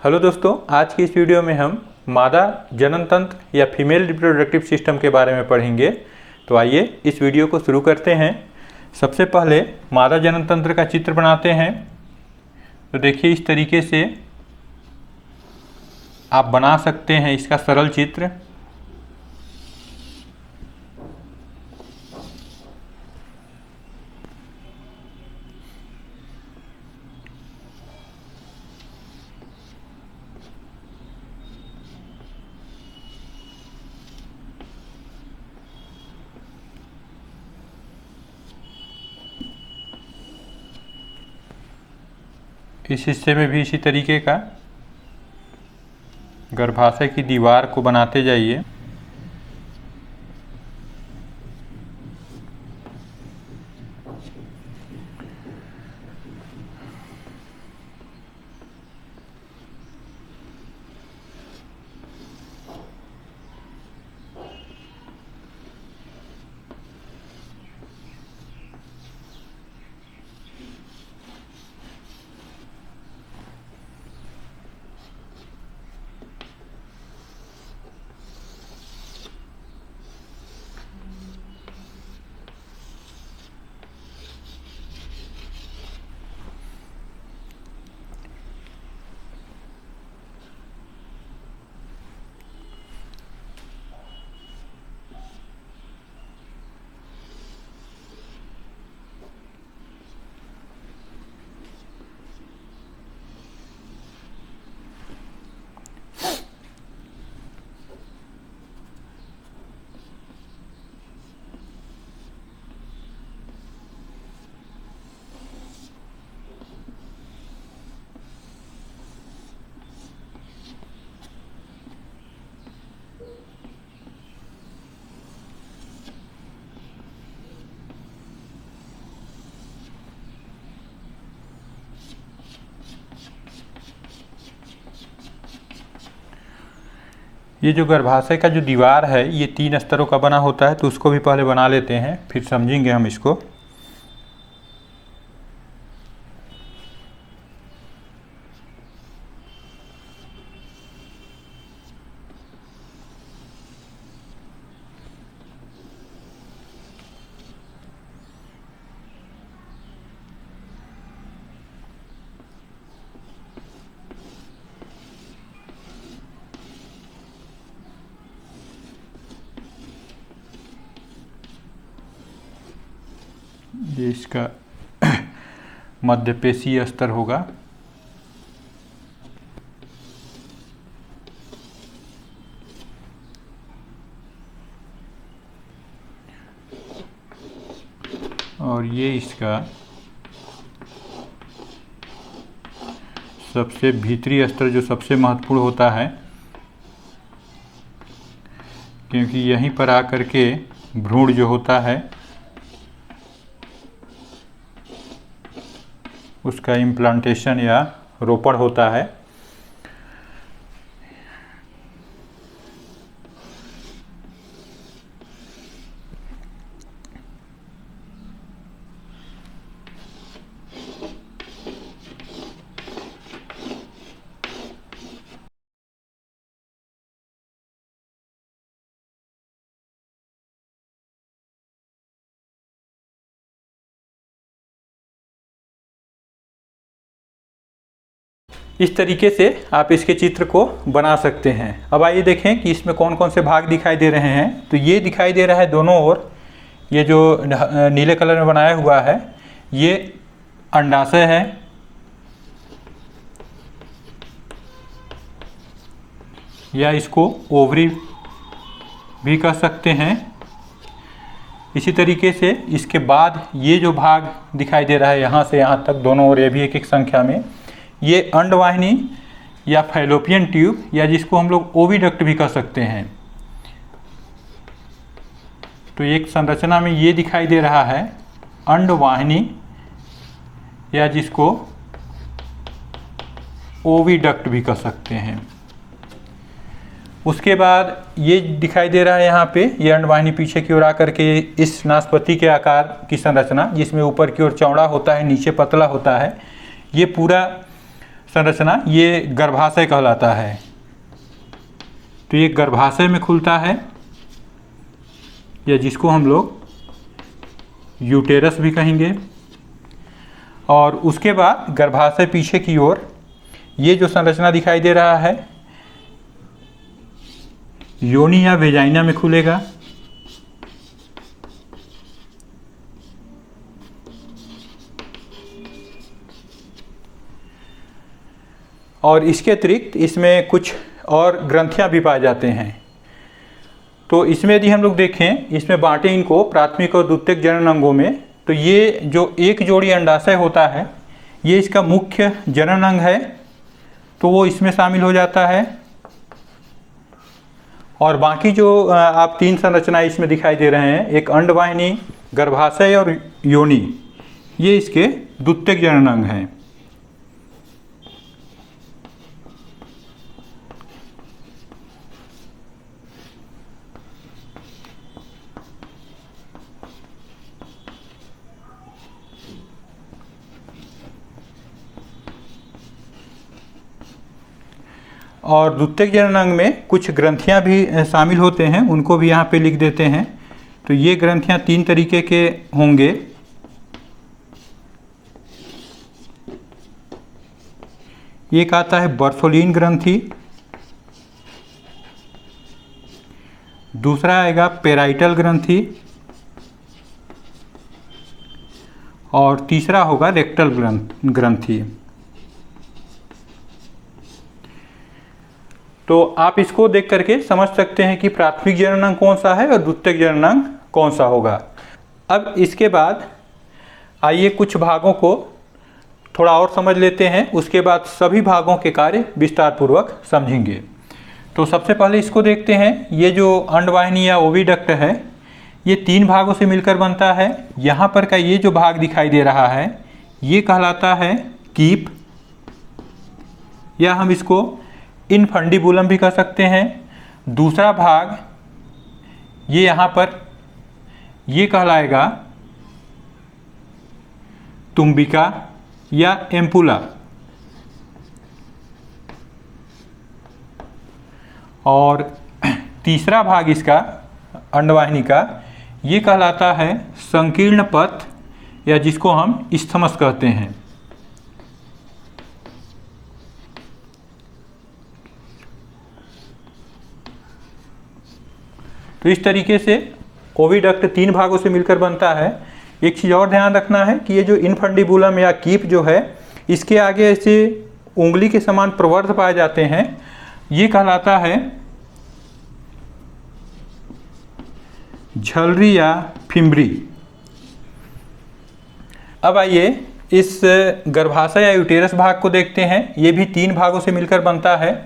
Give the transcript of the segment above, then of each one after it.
Hello दोस्तों, आज की इस वीडियो में हम मादा जनन तंत्र या फीमेल रिप्रोडक्टिव सिस्टम के बारे में पढ़ेंगे। तो आइए इस वीडियो को शुरू करते हैं। सबसे पहले मादा जनन तंत्र का चित्र बनाते हैं। तो देखिए, इस तरीके से आप बना सकते हैं इसका सरल चित्र। इस हिस्से में भी इसी तरीके का गर्भाशय की दीवार को बनाते जाइए। ये जो गर्भाशय का जो दीवार है ये 3 स्तरों का बना होता है, तो उसको भी पहले बना लेते हैं, फिर समझेंगे हम इसको। ये इसका मध्यपेशीय स्तर होगा। और ये इसका सबसे भीतरी स्तर जो सबसे महत्वपूर्ण होता है, क्योंकि यहीं पर आकर के भ्रूण जो होता है उसका इम्प्लांटेशन या रोपण होता है। इस तरीके से आप इसके चित्र को बना सकते हैं। अब आइए देखें कि इसमें कौन कौन से भाग दिखाई दे रहे हैं। तो ये दिखाई दे रहा है दोनों ओर, ये जो नीले कलर में बनाया हुआ है ये अंडाशय है। या इसको ओवरी भी कह सकते हैं। इसी तरीके से इसके बाद ये जो भाग दिखाई दे रहा है यहाँ से यहाँ तक दोनों ओर, ये भी एक एक संख्या में, ये अंडवाहिनी या फैलोपियन ट्यूब या जिसको हम लोग ओविडक्ट भी कह सकते हैं। तो एक संरचना में ये दिखाई दे रहा है अंडवाहिनी या जिसको ओविडक्ट भी कह सकते हैं। उसके बाद ये दिखाई दे रहा है यहाँ पे, ये अंडवाहिनी पीछे की ओर आकर के इस नाशपाती के आकार की संरचना, जिसमें ऊपर की ओर चौड़ा होता है, नीचे पतला होता है, ये पूरा संरचना ये गर्भाशय कहलाता है। तो ये गर्भाशय में खुलता है, या जिसको हम लोग यूटेरस भी कहेंगे। और उसके बाद गर्भाशय पीछे की ओर ये जो संरचना दिखाई दे रहा है योनि या वेजाइना में खुलेगा। और इसके अतिरिक्त इसमें कुछ और ग्रंथियां भी पाए जाते हैं। तो इसमें यदि हम लोग देखें, इसमें बांटे इनको प्राथमिक और द्वितीयक जनन अंगों में। तो ये जो एक जोड़ी अंडाशय होता है ये इसका मुख्य जनन अंग है, तो वो इसमें शामिल हो जाता है। और बाकी जो आप तीन संरचनाएं इसमें दिखाई दे रहे हैं, एक अंडवाहिनी, गर्भाशय और योनि, ये इसके द्वितीयक जनन अंग हैं। और द्वितीयक जनन अंग में कुछ ग्रंथियां भी शामिल होते हैं, उनको भी यहाँ पे लिख देते हैं। तो ये ग्रंथियां तीन तरीके के होंगे। एक आता है बर्सोलिन ग्रंथि, दूसरा आएगा पेराइटल ग्रंथि, और तीसरा होगा रेक्टल ग्रंथि। तो आप इसको देख करके समझ सकते हैं कि प्राथमिक जनन अंग कौन सा है और द्वितीयक जनन अंग कौन सा होगा। अब इसके बाद आइए कुछ भागों को थोड़ा और समझ लेते हैं, उसके बाद सभी भागों के कार्य विस्तार पूर्वक समझेंगे। तो सबसे पहले इसको देखते हैं। ये जो अंडवाहिनी या ओविडक्ट है ये तीन भागों से मिलकर बनता है। यहाँ पर का ये जो भाग दिखाई दे रहा है ये कहलाता है कीप, या हम इसको इनफंडिबुलम भी कह सकते हैं। दूसरा भाग ये यहाँ पर ये कहलाएगा तुम्बिका या एम्पुला, और तीसरा भाग इसका अंडवाहिनी का ये कहलाता है संकीर्ण पथ, या जिसको हम इस्थमस कहते हैं। तो इस तरीके से ओविडक्ट तीन भागों से मिलकर बनता है। एक चीज़ और ध्यान रखना है कि ये जो इनफंडिबुलम या कीप जो है इसके आगे ऐसे उंगली के समान प्रवर्ध पाए जाते हैं, ये कहलाता है झलरी या फिम्बरी। अब आइए इस गर्भाशय या यूटेरस भाग को देखते हैं। ये भी तीन भागों से मिलकर बनता है।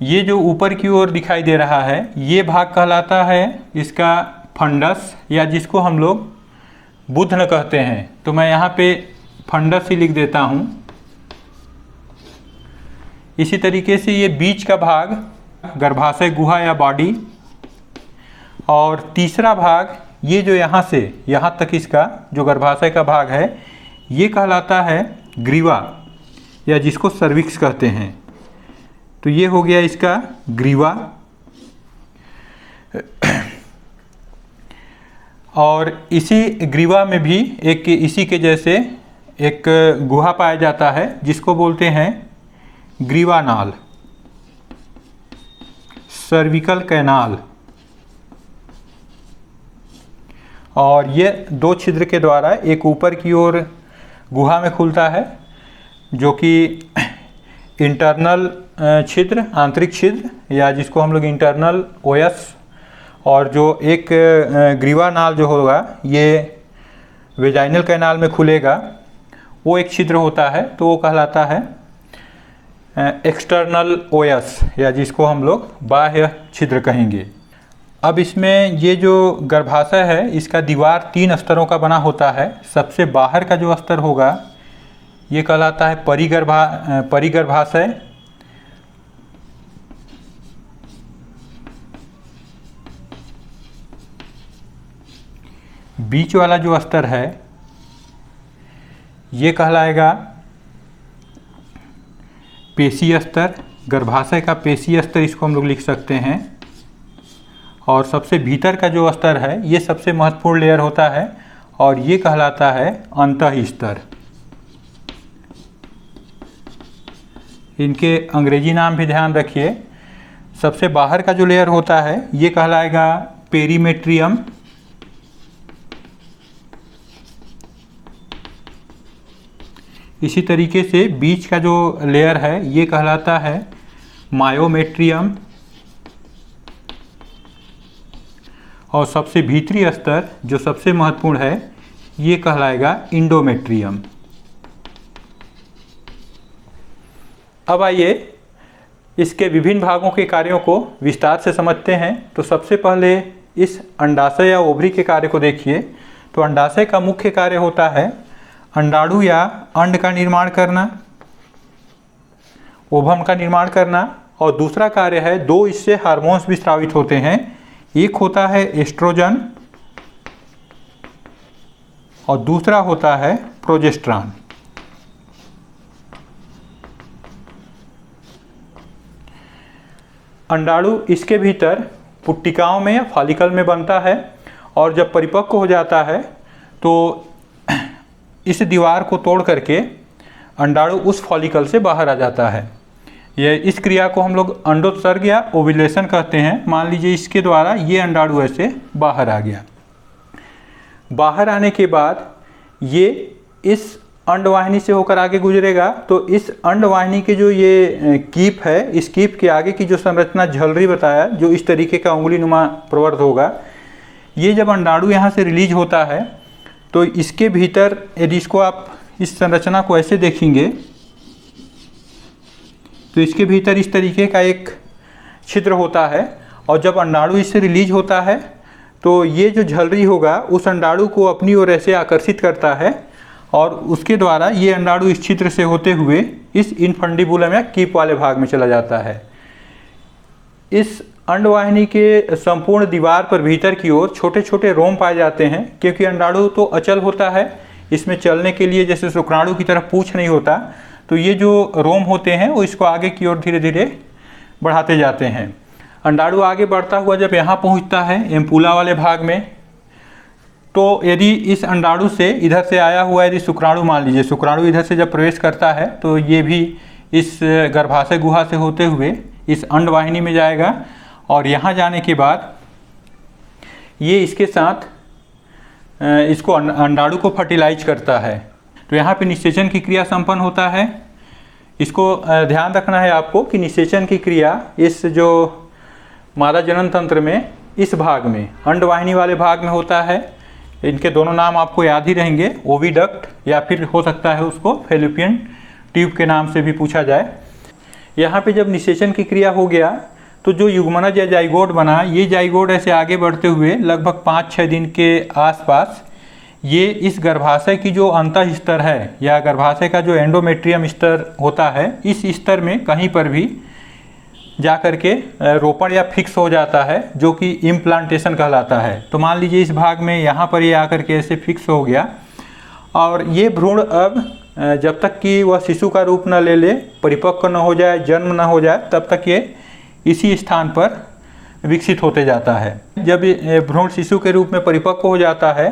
ये जो ऊपर की ओर दिखाई दे रहा है ये भाग कहलाता है इसका फंडस, या जिसको हम लोग बुधन कहते हैं। तो मैं यहाँ पे फंडस ही लिख देता हूँ। इसी तरीके से ये बीच का भाग गर्भाशय गुहा या बॉडी, और तीसरा भाग ये जो यहाँ से यहाँ तक इसका जो गर्भाशय का भाग है ये कहलाता है ग्रीवा, या जिसको सर्विक्स कहते हैं। तो ये हो गया इसका ग्रीवा। और इसी ग्रीवा में भी एक इसी के जैसे एक गुहा पाया जाता है जिसको बोलते हैं ग्रीवा नाल, सर्विकल कैनाल। और ये दो छिद्र के द्वारा एक ऊपर की ओर गुहा में खुलता है जो कि इंटरनल छिद्र, आंतरिक छिद्र, या जिसको हम लोग इंटरनल ओयस, और जो एक ग्रीवा नाल जो होगा ये वेजाइनल कैनाल में खुलेगा, वो एक छिद्र होता है, तो वो कहलाता है एक्सटर्नल ओयस, या जिसको हम लोग बाह्य छिद्र कहेंगे। अब इसमें ये जो गर्भाशय है इसका दीवार तीन स्तरों का बना होता है। सबसे बाहर का जो स्तर होगा ये कहलाता है परिगर्भाशय, बीच वाला जो स्तर है ये कहलाएगा पेशी स्तर, गर्भाशय का पेशी स्तर इसको हम लोग लिख सकते हैं। और सबसे भीतर का जो स्तर है ये सबसे महत्वपूर्ण लेयर होता है और ये कहलाता है अंतः स्तर। इनके अंग्रेजी नाम भी ध्यान रखिए। सबसे बाहर का जो लेयर होता है ये कहलाएगा पेरीमेट्रियम। इसी तरीके से बीच का जो लेयर है ये कहलाता है मायोमेट्रियम। और सबसे भीतरी स्तर जो सबसे महत्वपूर्ण है ये कहलाएगा इंडोमेट्रियम। अब आइए इसके विभिन्न भागों के कार्यों को विस्तार से समझते हैं। तो सबसे पहले इस अंडाशय या ओवरी के कार्य को देखिए। तो अंडाशय का मुख्य कार्य होता है अंडाणु या अंड का निर्माण करना, ओवम का निर्माण करना। और दूसरा कार्य है, दो इससे हार्मोन्स भी स्रावित होते हैं। एक होता है एस्ट्रोजन और दूसरा होता है प्रोजेस्टेरॉन। अंडाणु इसके भीतर पुट्टिकाओं में या फॉलिकल में बनता है और जब परिपक्व हो जाता है तो इस दीवार को तोड़ करके अंडाणु उस फॉलिकल से बाहर आ जाता है। इस क्रिया को हम लोग अंडोत्सर्ग या ओव्यूलेशन कहते हैं। मान लीजिए इसके द्वारा ये अंडाणु ऐसे बाहर आ गया। बाहर आने के बाद ये इस अंडवाहिनी से होकर आगे गुजरेगा। तो इस अंडवाहिनी के जो ये कीप है, इस कीप के आगे की जो संरचना झलरी बताया, जो इस तरीके का उंगली नुमा प्रवर्त होगा, ये जब अंडाणु यहाँ से रिलीज होता है तो इसके भीतर यदि इसको आप इस संरचना को ऐसे देखेंगे तो इसके भीतर इस तरीके का एक छिद्र होता है। और जब अंडाणु इससे रिलीज होता है तो ये जो झलरी होगा उस अंडाणु को अपनी ओर ऐसे आकर्षित करता है और उसके द्वारा ये अंडाणु इस छिद्र से होते हुए इस इनफंडिबुलम या कीप वाले भाग में चला जाता है। इस अंडवाहिनी के संपूर्ण दीवार पर भीतर की ओर छोटे छोटे रोम पाए जाते हैं, क्योंकि अंडाणु तो अचल होता है, इसमें चलने के लिए जैसे शुक्राणु की तरफ पूंछ नहीं होता, तो ये जो रोम होते हैं वो इसको आगे की ओर धीरे धीरे बढ़ाते जाते हैं। अंडाणु आगे बढ़ता हुआ जब यहाँ पहुँचता है एम्पुला वाले भाग में, तो यदि इस अंडाणु से इधर से आया हुआ यदि शुक्राणु, मान लीजिए शुक्राणु इधर से जब प्रवेश करता है तो ये भी इस गर्भाशय गुहा से होते हुए इस अंडवाहिनी में जाएगा और यहाँ जाने के बाद ये इसके साथ इसको अंडाणु को फर्टिलाइज करता है। तो यहाँ पे निषेचन की क्रिया संपन्न होता है। इसको ध्यान रखना है आपको कि निषेचन की क्रिया इस जो मादा जनन तंत्र में इस भाग में अंडवाहिनी वाले भाग में होता है। इनके दोनों नाम आपको याद ही रहेंगे, ओविडक्ट या फिर हो सकता है उसको फेलोपियन ट्यूब के नाम से भी पूछा जाए। यहाँ पे जब निषेचन की क्रिया हो गया तो जो युग्मनज या जाइगोट बना, ये जाइगोट ऐसे आगे बढ़ते हुए लगभग 5-6 दिन के आसपास ये इस गर्भाशय की जो अंतः स्तर है या गर्भाशय का जो एंडोमेट्रियम स्तर होता है, इस स्तर में कहीं पर भी जा कर के रोपण या फिक्स हो जाता है, जो कि इम्प्लांटेशन कहलाता है। तो मान लीजिए इस भाग में यहाँ पर ये आकर के ऐसे फिक्स हो गया और ये भ्रूण अब जब तक कि वह शिशु का रूप न ले ले, परिपक्व न हो जाए, जन्म न हो जाए, तब तक ये इसी स्थान पर विकसित होते जाता है। जब ये भ्रूण शिशु के रूप में परिपक्व हो जाता है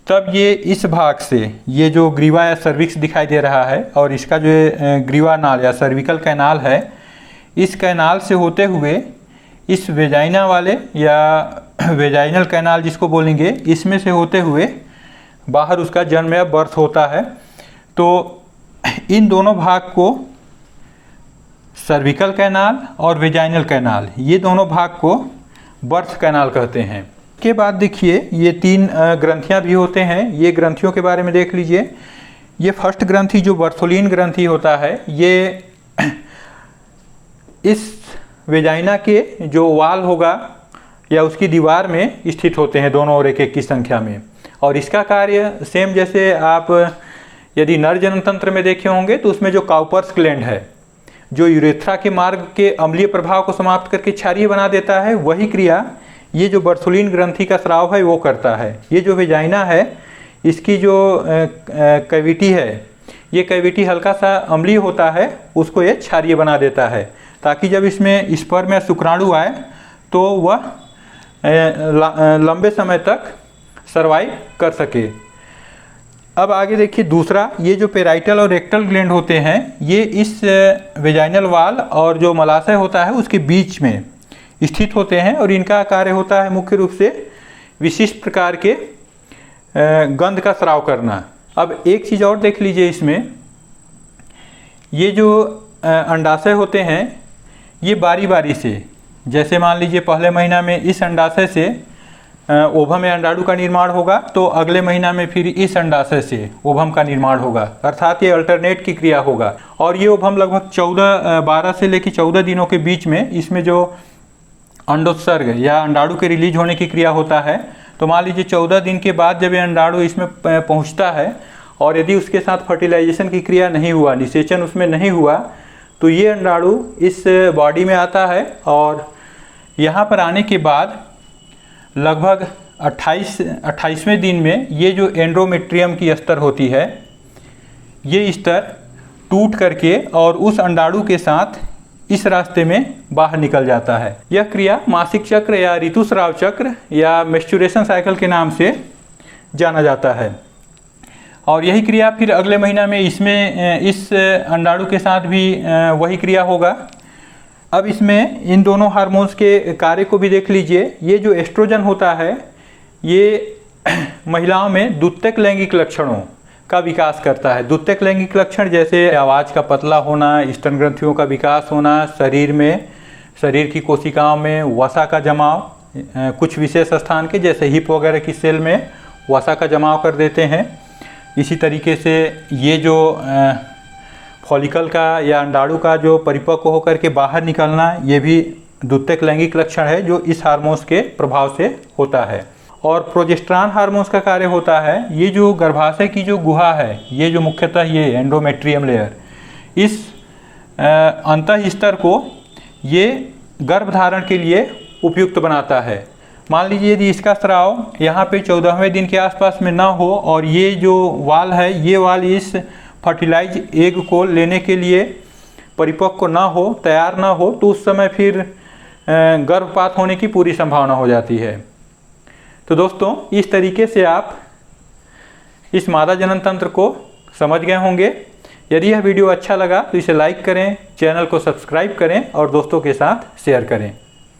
तब ये इस भाग से, ये जो ग्रीवा या सर्विक्स दिखाई दे रहा है और इसका जो ग्रीवा नाल या सर्विकल कैनाल है, इस कैनाल से होते हुए इस वेजाइना वाले या वेजाइनल कैनाल जिसको बोलेंगे, इसमें से होते हुए बाहर उसका जन्म या बर्थ होता है। तो इन दोनों भाग को सर्विकल कैनाल और वेजाइनल कैनाल, ये दोनों भाग को बर्थ कैनाल कहते हैं। के बाद देखिए ये 3 ग्रंथियां भी होते हैं। ये ग्रंथियों के बारे में देख लीजिए। ये फर्स्ट ग्रंथि जो बर्थोलिन ग्रंथि होता है, ये इस वेजाइना के जो वाल होगा या उसकी दीवार में स्थित होते हैं, दोनों ओर एक की संख्या में। और इसका कार्य सेम जैसे आप यदि नर जनन तंत्र में देखे होंगे तो उसमें जो काउपर्स ग्लैंड है, जो यूरेथ्रा के मार्ग के अम्लीय प्रभाव को समाप्त करके क्षारीय बना देता है, वही क्रिया ये जो बर्थोलिन ग्रंथि का स्राव है वो करता है। ये जो वेजाइना है, इसकी जो कैविटी है, ये कैविटी हल्का सा अम्लीय होता है, उसको ये क्षारीय बना देता है, ताकि जब इसमें स्पर्म या शुक्राणु आए तो वह लंबे समय तक सर्वाइव कर सके। अब आगे देखिए दूसरा, ये जो पेराइटल और रेक्टल ग्लैंड होते हैं ये इस वेजाइनल वाल और जो मलाशय होता है उसके बीच में स्थित होते हैं, और इनका कार्य होता है मुख्य रूप से विशिष्ट प्रकार के गंध का स्राव करना। अब एक चीज़ और देख लीजिए इसमें, ये जो अंडाशय होते हैं ये बारी बारी से, जैसे मान लीजिए पहले महीना में इस अंडाशय से ओभम या अंडाणु का निर्माण होगा, तो अगले महीना में फिर इस अंडाशय से ओभम का निर्माण होगा, अर्थात ये अल्टरनेट की क्रिया होगा। और ये ओभम लगभग 12 से लेकर 14 दिनों के बीच में इसमें जो अंडोत्सर्ग या अंडाणु के रिलीज होने की क्रिया होता है, तो मान लीजिए 14 दिन के बाद जब ये अंडाणु इसमें पहुंचता है और यदि उसके साथ फर्टिलाइजेशन की क्रिया नहीं हुआ, निषेचन उसमें नहीं हुआ, तो ये अंडाणु इस बॉडी में आता है और यहाँ पर आने के बाद लगभग 28वें दिन में ये जो एंड्रोमेट्रियम की स्तर होती है ये स्तर टूट करके और उस अंडाणु के साथ इस रास्ते में बाहर निकल जाता है। यह क्रिया मासिक चक्र या ऋतुस्राव चक्र या मेंस्ट्रुएशन साइकिल के नाम से जाना जाता है। और यही क्रिया फिर अगले महीना में इसमें इस अंडाणु के साथ भी वही क्रिया होगा। अब इसमें इन दोनों हार्मोन्स के कार्य को भी देख लीजिए। ये जो एस्ट्रोजन होता है ये महिलाओं में द्वितीयक लैंगिक लक्षणों का विकास करता है। द्वितीयक लैंगिक लक्षण जैसे आवाज़ का पतला होना, स्तन ग्रंथियों का विकास होना, शरीर की कोशिकाओं में वसा का जमाव, कुछ विशेष स्थान के जैसे हिप वगैरह की सेल में वसा का जमाव कर देते हैं। इसी तरीके से ये जो फॉलिकल का या अंडाणु का जो परिपक्व होकर के बाहर निकलना, ये भी द्वितीयक लैंगिक लक्षण है जो इस हार्मोन्स के प्रभाव से होता है। और प्रोजेस्टेरॉन हार्मोन्स का कार्य होता है, ये जो गर्भाशय की जो गुहा है, ये जो मुख्यतः ये एंडोमेट्रियम लेयर, इस अंतः स्तर को ये गर्भधारण के लिए उपयुक्त बनाता है। मान लीजिए यदि इसका स्राव यहाँ पे 14वें दिन के आसपास में ना हो और ये जो वाल है, ये वाल इस फर्टिलाइज एग को लेने के लिए परिपक्व ना हो, तैयार ना हो, तो उस समय फिर गर्भपात होने की पूरी संभावना हो जाती है। तो दोस्तों इस तरीके से आप इस मादा जनन तंत्र को समझ गए होंगे। यदि यह वीडियो अच्छा लगा तो इसे लाइक करें, चैनल को सब्सक्राइब करें और दोस्तों के साथ शेयर करें।